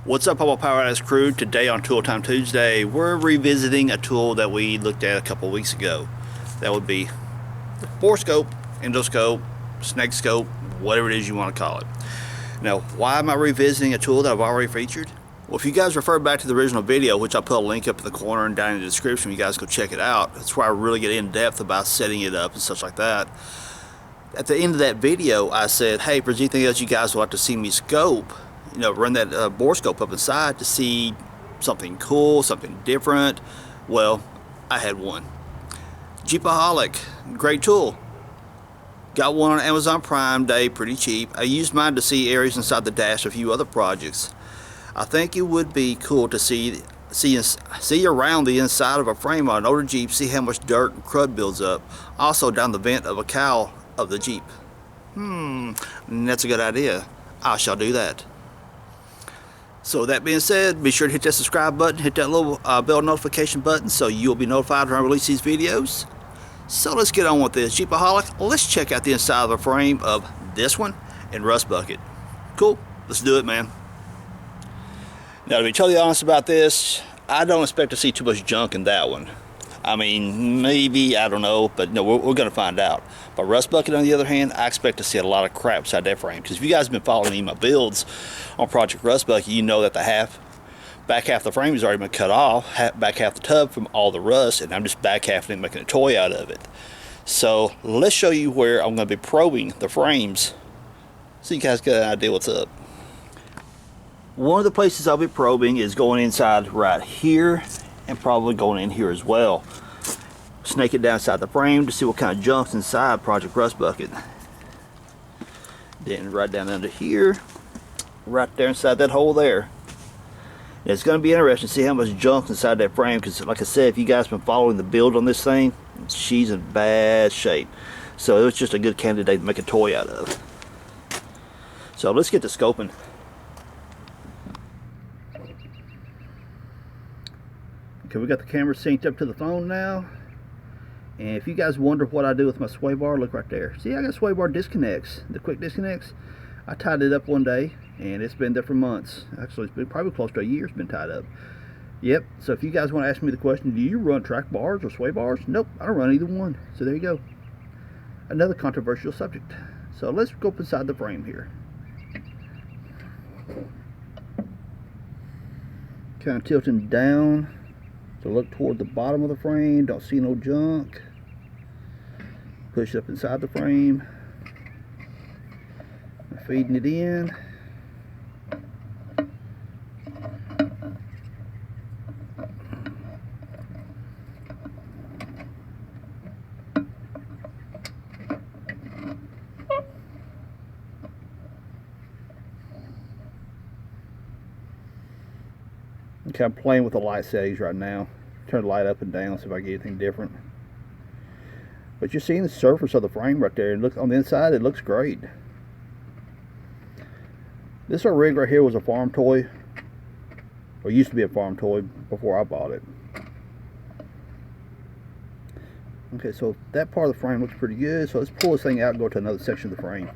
What's up, Papa Power House crew? Today on Tool Time Tuesday, we're revisiting a tool that we looked at a couple weeks ago. That would be the borescope, endoscope, snake scope, whatever it is you want to call it. Now, why am I revisiting a tool that I've already featured? Well, if you guys refer back to the original video, which I'll put a link up in the corner and down in the description, you guys go check it out. That's where I really get in depth about setting it up and such like that. At the end of that video, I said, hey, if there's anything else you guys would like to see me scope, run that borescope up inside to see something cool, something different. Well, I had one. Jeepyj, great tool. Got one on Amazon Prime Day, pretty cheap. I used mine to see areas inside the dash of a few other projects. I think it would be cool to see around the inside of a frame on an older Jeep, see how much dirt and crud builds up. Also down the vent of a cowl of the Jeep. That's a good idea. I shall do that. So that being said, be sure to hit that subscribe button, hit that little bell notification button so you'll be notified when I release these videos. So let's get on with this. Jeepyj, let's check out the inside of the frame of this one and Rust Bucket. Cool, let's do it, man. Now, to be totally honest about this, I don't expect to see too much junk in that one. I mean, maybe, I don't know, but no, we're going to find out. But Rust Bucket, on the other hand, I expect to see a lot of crap inside that frame. Because if you guys have been following any of my builds on Project Rust Bucket, you know that the back half of the frame has already been cut off, back half the tub from all the rust, and I'm just back halfing it, making a toy out of it. So let's show you where I'm going to be probing the frames so you guys get an idea what's up. One of the places I'll be probing is going inside right here, and probably going in here as well. Snake it down inside the frame to see what kind of junk's inside Project Rust Bucket. Then right down under here, right there inside that hole there. And it's going to be interesting to see how much junk's inside that frame, because like I said, if you guys have been following the build on this thing, she's in bad shape. So it was just a good candidate to make a toy out of. So let's get to scoping. Okay, we got the camera synced up to the phone now. And if you guys wonder what I do with my sway bar, look right there. See, I got sway bar disconnects, the quick disconnects. I tied it up one day, and it's been there for months. Actually, it's been probably close to a year it's been tied up. Yep, so if you guys want to ask me the question, do you run track bars or sway bars? Nope, I don't run either one. So there you go. Another controversial subject. So let's go up inside the frame here. Kind of tilting down to look toward the bottom of the frame. Don't see no junk. Push up inside the frame. Feeding it in. Okay, I'm playing with the light settings right now. Turn the light up and down, see if I get anything different. But you're seeing the surface of the frame right there. And look on the inside, it looks great. This rig right here was a farm toy, or used to be a farm toy before I bought it. Okay, so that part of the frame looks pretty good. So let's pull this thing out and go to another section of the frame.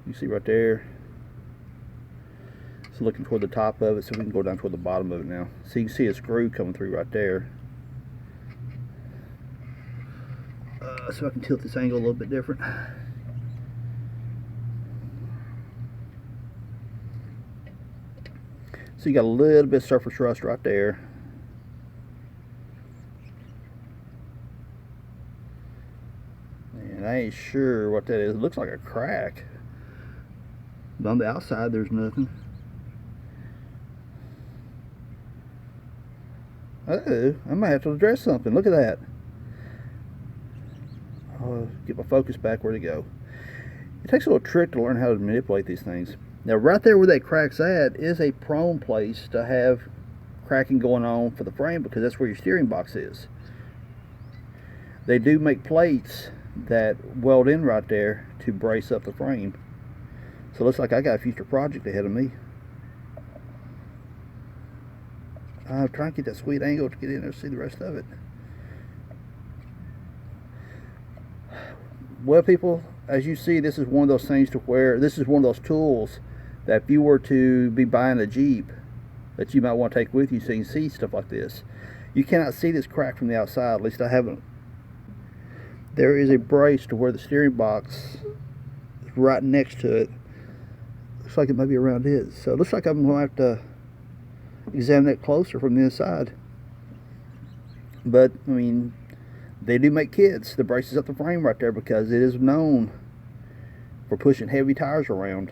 You see right there. It's looking toward the top of it, so we can go down toward the bottom of it now. So you can see a screw coming through right there. So I can tilt this angle a little bit different. So you got a little bit of surface rust right there. And I ain't sure what that is. It looks like a crack. But on the outside there's nothing. Uh-oh, I might have to address something. Look at that. I'll get my focus back. Where'd it go? It takes a little trick to learn how to manipulate these things. Now right there where that crack's at is a prone place to have cracking going on for the frame, because that's where your steering box is. They do make plates that weld in right there to brace up the frame. So it looks like I got a future project ahead of me. I'm trying to get that sweet angle to get in there and see the rest of it. Well, people, as you see, this is one of those things to where this is one of those tools that if you were to be buying a Jeep that you might want to take with you so you can see stuff like this. You cannot see this crack from the outside, at least I haven't. There is a brace to where the steering box is right next to it. Looks like it might be around it. So it looks like I'm going to have to examine it closer from the inside. But, I mean, they do make kits. The brace is up the frame right there because it is known for pushing heavy tires around.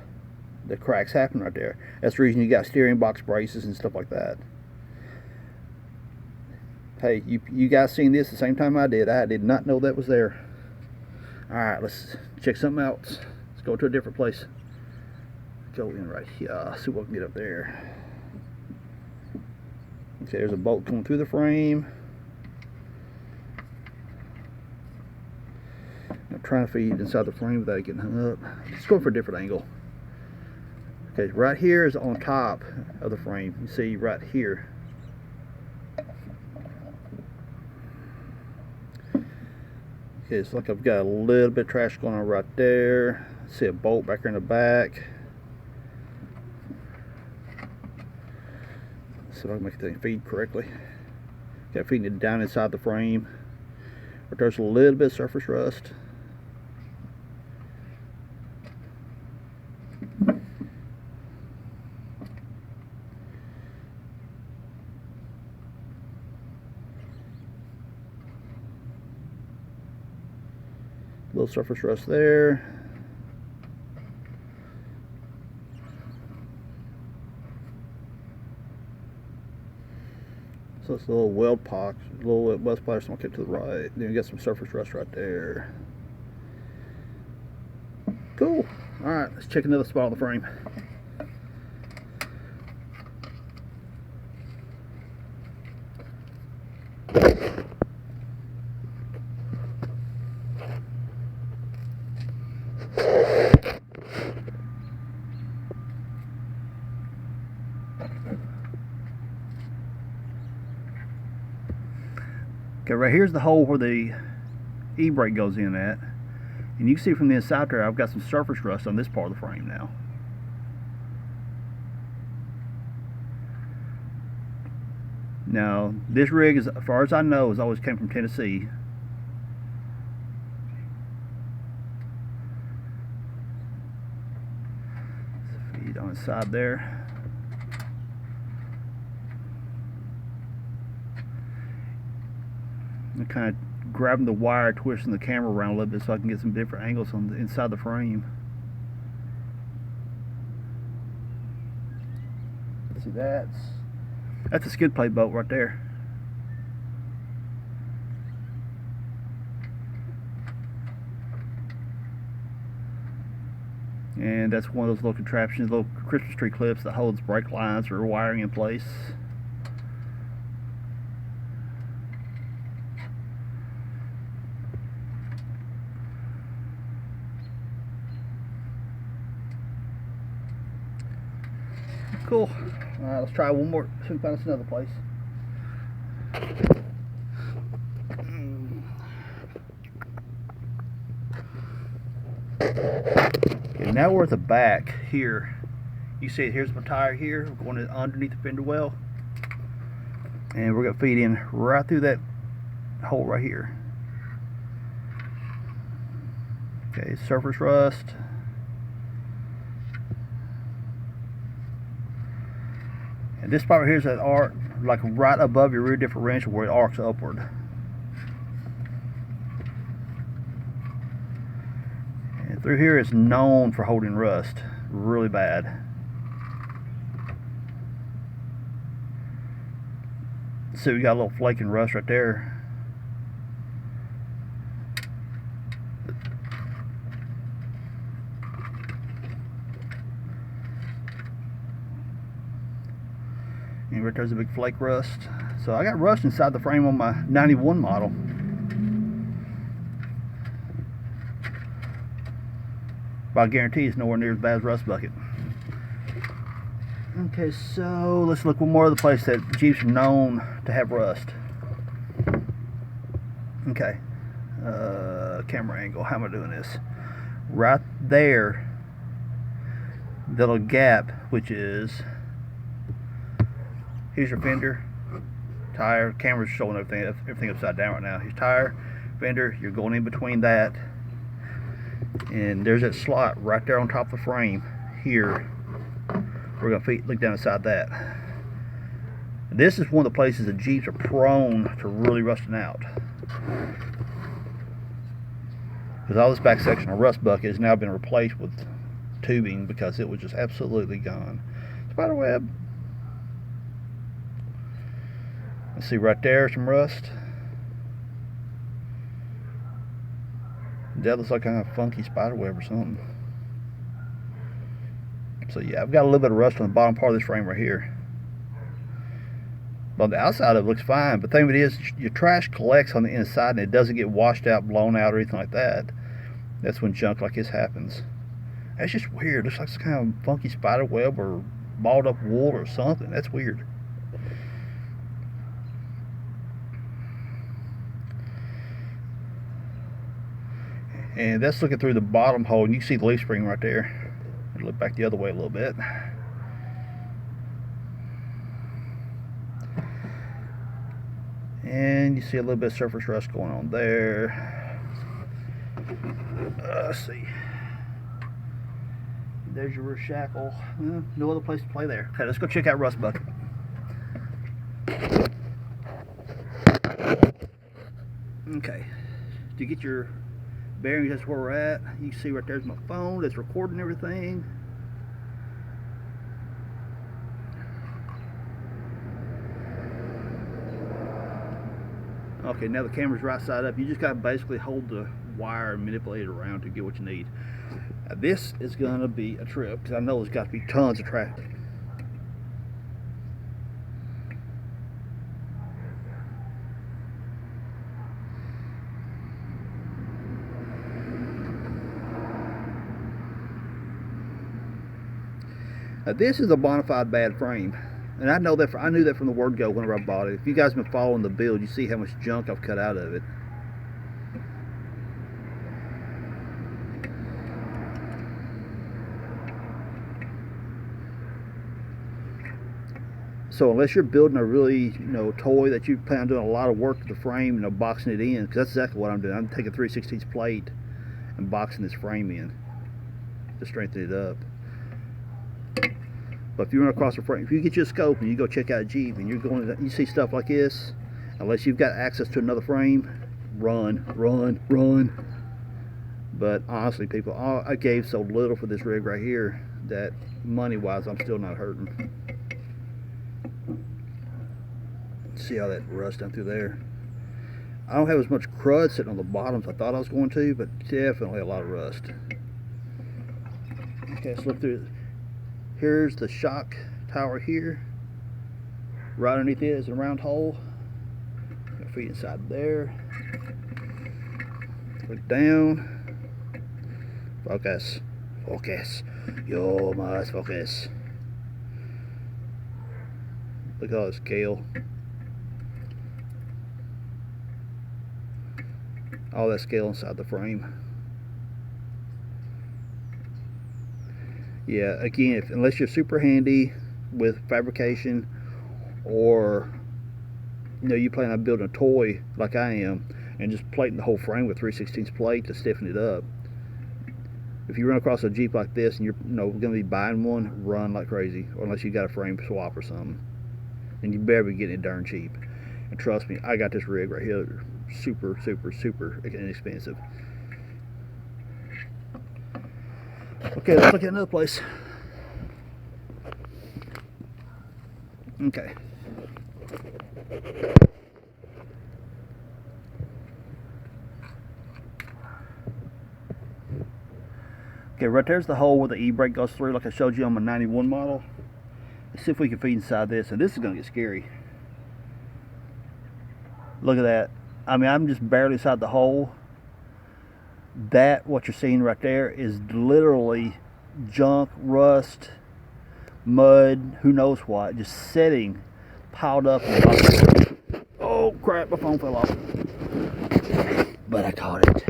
The cracks happen right there. That's the reason you got steering box braces and stuff like that. Hey, you guys seen this the same time I did. I did not know that was there. Alright, let's check something else. Let's go to a different place. Go in right here. See what we can get up there. Okay, there's a bolt coming through the frame. I'm trying to feed inside the frame without getting hung up. Let's go for a different angle. Okay, right here is on top of the frame. You see right here. Okay, it's like I've got a little bit of trash going on right there. See a bolt back here in the back. See if I can make the thing feed correctly. Got feeding it down inside the frame. But there's a little bit of surface rust. Little surface rust there. So it's a little weld pock, a little weld splatter, so I'll get to the right. Then you got some surface rust right there. Cool. Alright, let's check another spot on the frame. Okay, right here's the hole where the e-brake goes in at. And you can see from the inside there, I've got some surface rust on this part of the frame now. Now, this rig, as far as I know, has always came from Tennessee. Feed on the side there. I'm kind of grabbing the wire, twisting the camera around a little bit so I can get some different angles on the inside the frame. See, that's a skid plate bolt right there. And that's one of those little contraptions, little Christmas tree clips that holds brake lines or wiring in place. Cool. Alright, let's try one more. See if we can find us another place. Okay, now we're at the back here. You see, here's my tire here. We're going underneath the fender well. And we're going to feed in right through that hole right here. Okay, surface rust. And this part right here is that arc, like right above your rear differential where it arcs upward. And through here it's known for holding rust really bad. See, we got a little flake and rust right there. And right there's a big flake rust. So I got rust inside the frame on my 91 model. But I guarantee it's nowhere near as bad as Rust Bucket. Okay, so let's look one more other place that Jeeps are known to have rust. Okay, camera angle, how am I doing this? Right there the little gap, which is, here's your fender, tire, camera's showing everything upside down right now. Here's tire, fender, you're going in between that, and there's that slot right there on top of the frame. Here, we're gonna look down inside that. This is one of the places that Jeeps are prone to really rusting out, because all this back section of rust bucket has now been replaced with tubing because it was just absolutely gone. Spider web. Let's see right there, some rust. That looks like kind of funky spider web or something. So yeah, I've got a little bit of rust on the bottom part of this frame right here. But on the outside of it looks fine. But the thing of it is, your trash collects on the inside and it doesn't get washed out, blown out, or anything like that. That's when junk like this happens. That's just weird. Looks like some kind of funky spider web or balled up wool or something. That's weird. And that's looking through the bottom hole, and you can see the leaf spring right there. Look back the other way a little bit. And you see a little bit of surface rust going on there. Let's see. There's your rear shackle. No other place to play there. Okay, let's go check out rust bucket. Okay, to get your bearings, that's where we're at. You can see right there's my phone that's recording everything. Okay, now the camera's right side up. You just got to basically hold the wire and manipulate it around to get what you need. Now, this is going to be a trip because I know there's got to be tons of traffic. Now, this is a bona fide bad frame, and I know that. I knew that from the word go whenever I bought it. If you guys have been following the build, you see how much junk I've cut out of it. So unless you're building a really, toy that you plan on doing a lot of work to the frame, boxing it in, because that's exactly what I'm doing. I'm taking a 3/16 plate and boxing this frame in to strengthen it up. But if you run across a frame, if you get your scope and you go check out a Jeep and you see stuff like this, unless you've got access to another frame, run. But honestly, people, I gave so little for this rig right here that money-wise, I'm still not hurting. See how that rust down through there. I don't have as much crud sitting on the bottom as I thought I was going to, but definitely a lot of rust. Okay, let's look through it. Here's the shock tower here. Right underneath it is a round hole. Got feet inside there. Look down. Focus. You must focus. Look at all the scale. All that scale inside the frame. Yeah, again, unless you're super handy with fabrication, or you plan on building a toy like I am and just plating the whole frame with 3/16 plate to stiffen it up. If you run across a Jeep like this and you're going to be buying one, run like crazy, or unless you got a frame swap or something, and you better be getting it darn cheap. And trust me, I got this rig right here super inexpensive. Okay, let's look at another place. Okay. Okay, right there's the hole where the e-brake goes through, like I showed you on my 91 model. Let's see if we can feed inside this, and this is going to get scary. Look at that. I mean, I'm just barely inside the hole. That, what you're seeing right there, is literally junk, rust, mud, who knows what, just sitting, piled up. Oh crap, my phone fell off. But I caught it.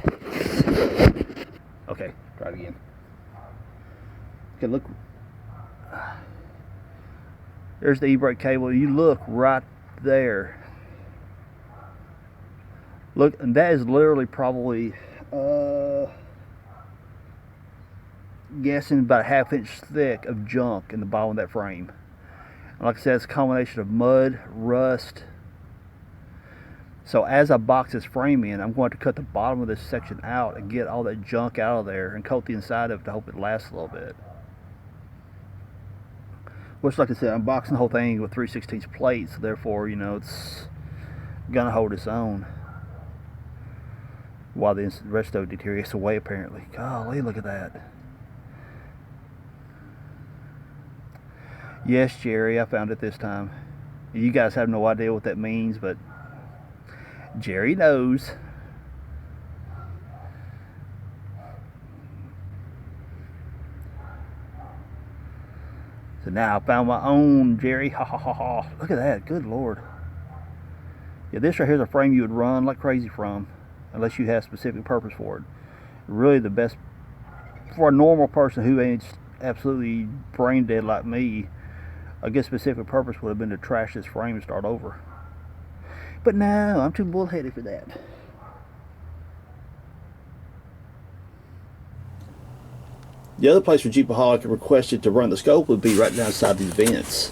Okay, try it again. Okay, look There's the e-brake cable. You look right there. Look, and that is literally probably guessing about a ½ inch thick of junk in the bottom of that frame. And like I said, it's a combination of mud, rust. So as I box this frame in, I'm going to cut the bottom of this section out and get all that junk out of there and coat the inside of it to hope it lasts a little bit. Which, like I said, I'm boxing the whole thing with 3/16 plates, so therefore, you know, it's gonna hold its own. While the rest of it deteriorates away, apparently. Golly, look at that. Yes, Jerry, I found it this time. You guys have no idea what that means, but Jerry knows. So now I found my own, Jerry. Ha ha ha ha. Look at that. Good Lord. Yeah, this right here is a frame you would run like crazy from, unless you have specific purpose for it. Really the best for a normal person who ain't absolutely brain dead like me. A good specific purpose would have been to trash this frame and start over. But no, I'm too bullheaded for that. The other place where Jeepaholic requested to run the scope would be right down inside these vents,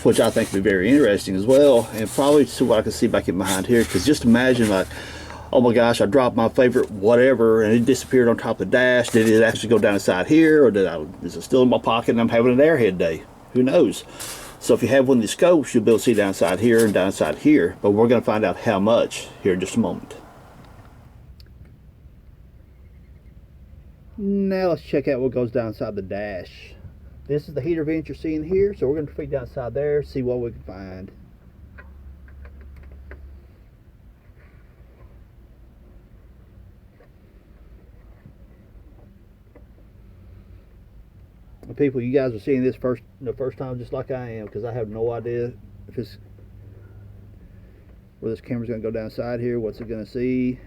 which I think would be very interesting as well, and probably see what I can see back in behind here. Because just imagine, like, oh my gosh, I dropped my favorite whatever and it disappeared on top of the dash. Did it actually go down inside here, or is it still in my pocket and I'm having an airhead day? Who knows? So if you have one of these scopes, you'll be able to see down inside here and down inside here, but we're going to find out how much here in just a moment. Now let's check out what goes down inside the dash. This is the heater vent you're seeing here, so we're going to feed down inside there, see what we can find. People, you guys are seeing this the first time just like I am, because I have no idea if it's where this camera's going to go down inside here, what's it going to see.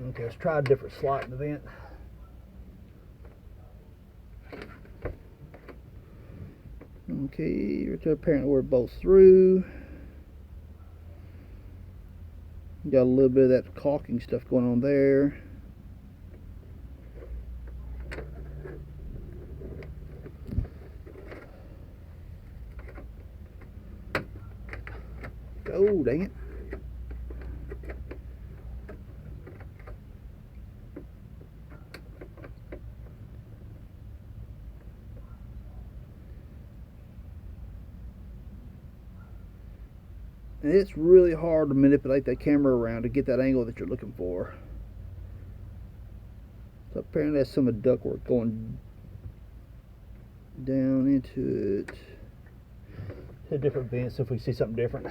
Okay, let's try a different slot in the vent. Okay, apparently we're both through. Got a little bit of that caulking stuff going on there. Oh, dang it. And it's really hard to manipulate that camera around to get that angle that you're looking for. So apparently that's some of the ductwork going down into it. A different vent, so if we see something different.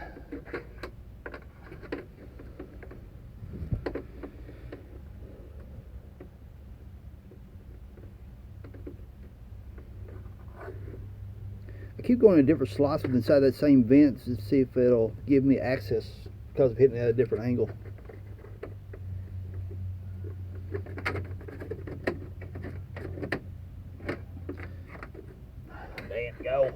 I keep going to different slots inside that same vent to see if it'll give me access because of hitting it at a different angle. There you go.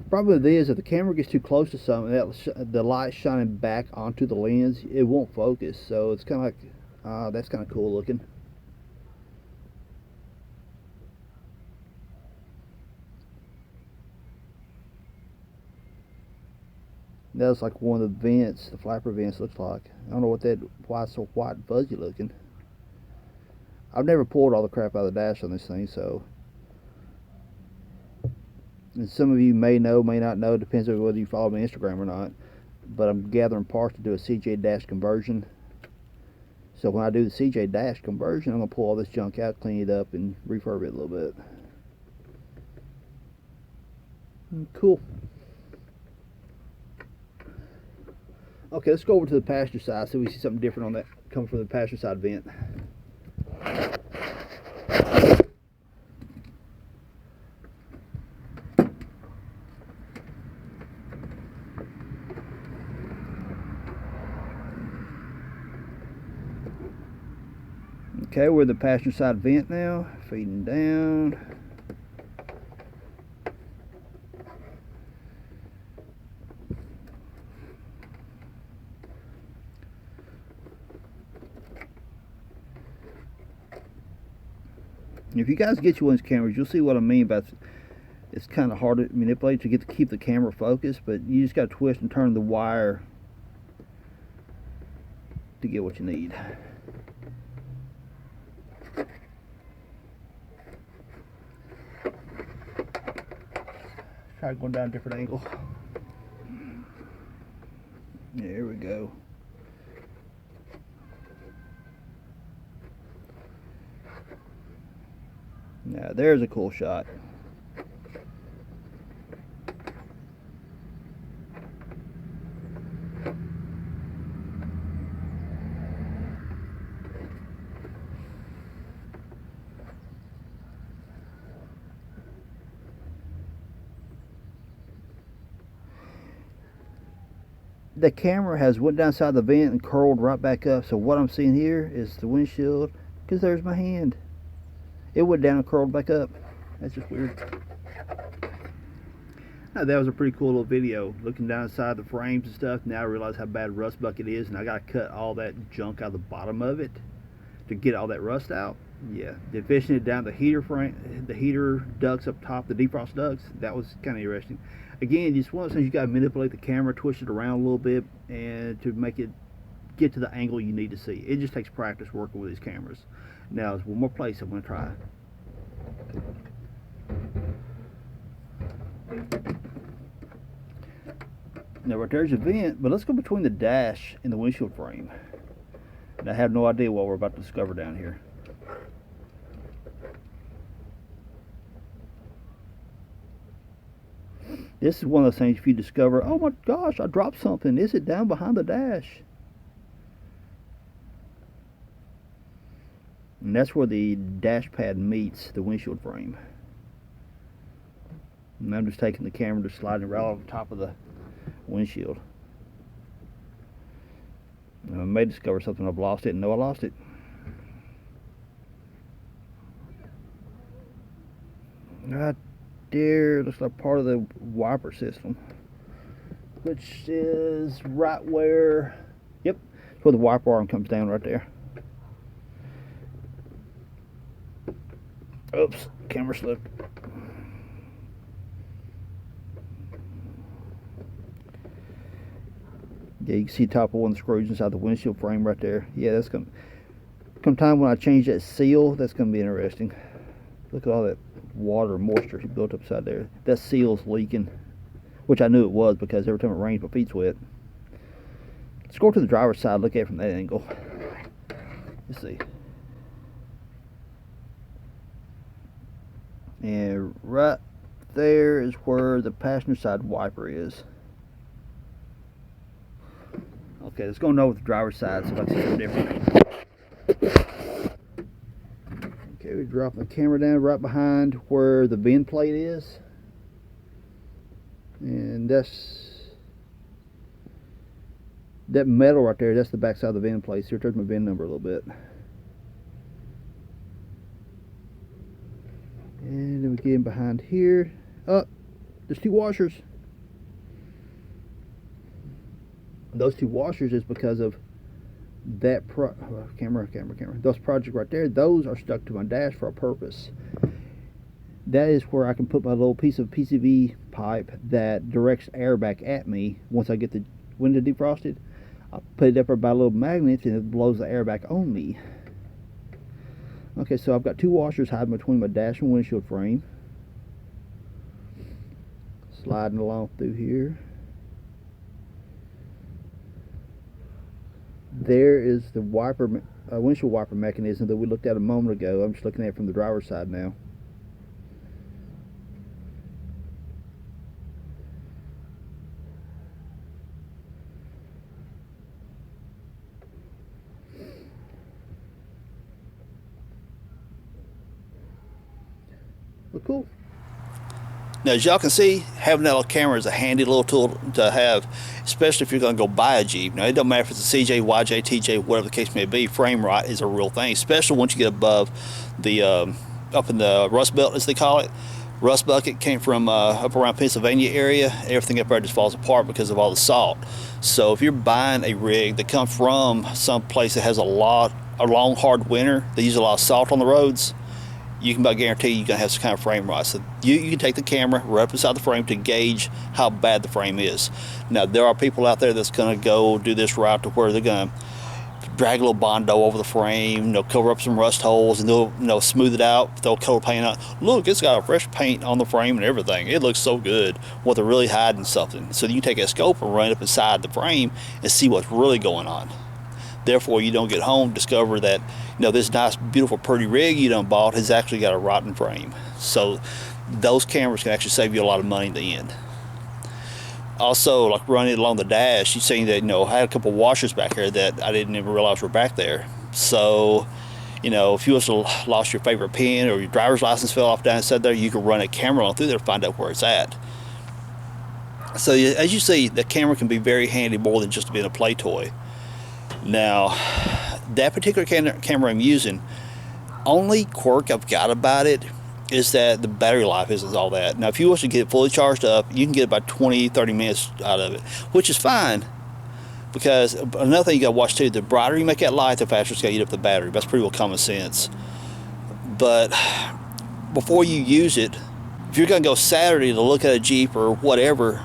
Problem with it is, if the camera gets too close to something, the light shining back onto the lens, it won't focus. So it's kind of like, that's kind of cool looking. That's like one of the vents, the flapper vents looks like. I don't know why it's so white and fuzzy looking. I've never pulled all the crap out of the dash on this thing, so. And some of you may know, may not know, depends on whether you follow me on Instagram or not. But I'm gathering parts to do a CJ dash conversion. So when I do the CJ dash conversion, I'm going to pull all this junk out, clean it up, and refurb it a little bit. Cool. Okay, let's go over to the passenger side so we see something different on that coming from the passenger side vent. Okay, we're the passenger side vent now, feeding down. If you guys get you one of these cameras, you'll see what I mean by it's kind of hard to manipulate to keep the camera focused, but you just got to twist and turn the wire to get what you need. Try going down a different angle. There we go. Now there's a cool shot. The camera has went down inside the vent and curled right back up, so what I'm seeing here is the windshield, because there's my hand. It went down and curled back up. That's just weird. Now, that was a pretty cool little video, looking down inside the frames and stuff. Now I realize how bad rust bucket is, and I gotta cut all that junk out of the bottom of it to get all that rust out. Yeah, fishing it down the heater frame, the heater ducts up top, the defrost ducts, that was kind of interesting. Again, just one of those things, you gotta manipulate the camera, twist it around a little bit, and to make it get to the angle you need to see. It just takes practice working with these cameras. Now, there's one more place I'm gonna try. Now, right there's a vent, but let's go between the dash and the windshield frame. And I have no idea what we're about to discover down here. This is one of those things, if you discover, oh my gosh, I dropped something. Is it down behind the dash? And that's where the dash pad meets the windshield frame. And I'm just taking the camera, just sliding it right over top of the windshield. And I may discover something. I've lost it and know I lost it. Right there, looks like part of the wiper system, which is right where, yep, that's where the wiper arm comes down right there. Oops, camera slipped. Yeah, you can see the top of one of the screws inside the windshield frame right there. Yeah, that's gonna come time when I change that seal. That's gonna be interesting. Look at all that water and moisture he built up inside there. That seal's leaking, which I knew it was because every time it rains, my feet's wet. Let's go to the driver's side, look at it from that angle. Let's see. And right there is where the passenger side wiper is. Okay, let's go over the driver's side so I can see something different. Okay, we drop the camera down right behind where the bend plate is. And that's that metal right there, that's the back side of the bend plate. So there's my bend number a little bit. And then we get in behind here. Oh, there's two washers. Those two washers is because of that camera. Those projects right there, those are stuck to my dash for a purpose. That is where I can put my little piece of PCV pipe that directs air back at me. Once I get the window defrosted, I'll put it up by little magnets and it blows the air back on me. Okay, so I've got two washers hiding between my dash and windshield frame. Sliding along through here. There is the wiper, windshield wiper mechanism that we looked at a moment ago. I'm just looking at it from the driver's side now. But cool. Now, as y'all can see, having that little camera is a handy little tool to have, especially if you're going to go buy a Jeep. Now, it don't matter if it's a CJ, YJ, TJ, whatever the case may be. Frame rot is a real thing, especially once you get above the up in the rust belt, as they call it. Rust bucket came from up around Pennsylvania area. Everything up there just falls apart because of all the salt. So if you're buying a rig that comes from some place that has a long hard winter, they use a lot of salt on the roads, you can about guarantee you're going to have some kind of frame rot. So you can take the camera right up inside the frame to gauge how bad the frame is. Now, there are people out there that's going to go do this route to where they're going to drag a little Bondo over the frame, cover up some rust holes, and they'll smooth it out, they'll color paint on. Look, it's got a fresh paint on the frame and everything. It looks so good. Well, they're really hiding something. So you can take a scope and run it up inside the frame and see what's really going on. Therefore, you don't get home, discover that this nice, beautiful, pretty rig you done bought has actually got a rotten frame. So those cameras can actually save you a lot of money in the end. Also, like running it along the dash, you've seen that, I had a couple washers back here that I didn't even realize were back there. So, if you was to lost your favorite pen or your driver's license fell off down inside there, you can run a camera on through there to find out where it's at. So, as you see, the camera can be very handy, more than just being a play toy. Now, that particular camera I'm using, only quirk I've got about it is that the battery life isn't all that. Now, if you want to get it fully charged up, you can get about 20-30 minutes out of it, which is fine, because another thing you got to watch too, the brighter you make that light, the faster it's going to eat up the battery. That's pretty well common sense. But before you use it, if you're going to go Saturday to look at a Jeep or whatever,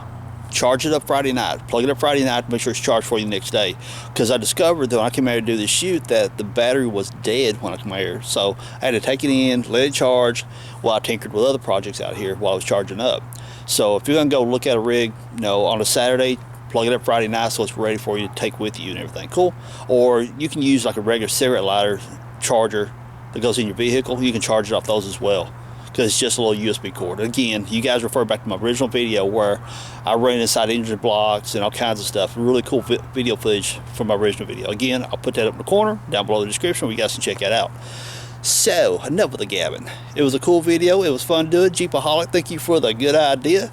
charge it up Friday night. Plug it up Friday night to make sure it's charged for you the next day. Because I discovered that when I came out to do this shoot that the battery was dead when I came out here. So I had to take it in, let it charge, while I tinkered with other projects out here while I was charging up. So if you're going to go look at a rig, on a Saturday, plug it up Friday night so it's ready for you to take with you and everything. Cool. Or you can use like a regular cigarette lighter charger that goes in your vehicle. You can charge it off those as well, because it's just a little USB cord. Again, you guys refer back to my original video where I ran inside engine blocks and all kinds of stuff. Really cool video footage from my original video. Again, I'll put that up in the corner down below the description where you guys can check that out. So, enough of the gabbing. It was a cool video. It was fun to do it. Jeepaholic, thank you for the good idea.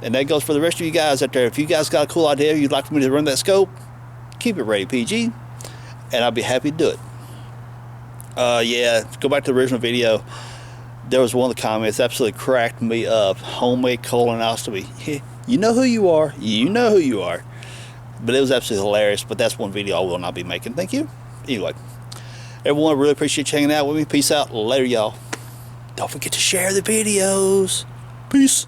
And that goes for the rest of you guys out there. If you guys got a cool idea you'd like for me to run that scope, keep it ready, PG, and I'll be happy to do it. Yeah, go back to the original video. There was one of the comments absolutely cracked me up. Homemade colonoscopy. You know who you are. You know who you are. But it was absolutely hilarious. But that's one video I will not be making. Thank you. Anyway, everyone, really appreciate you hanging out with me. Peace out. Later, y'all. Don't forget to share the videos. Peace.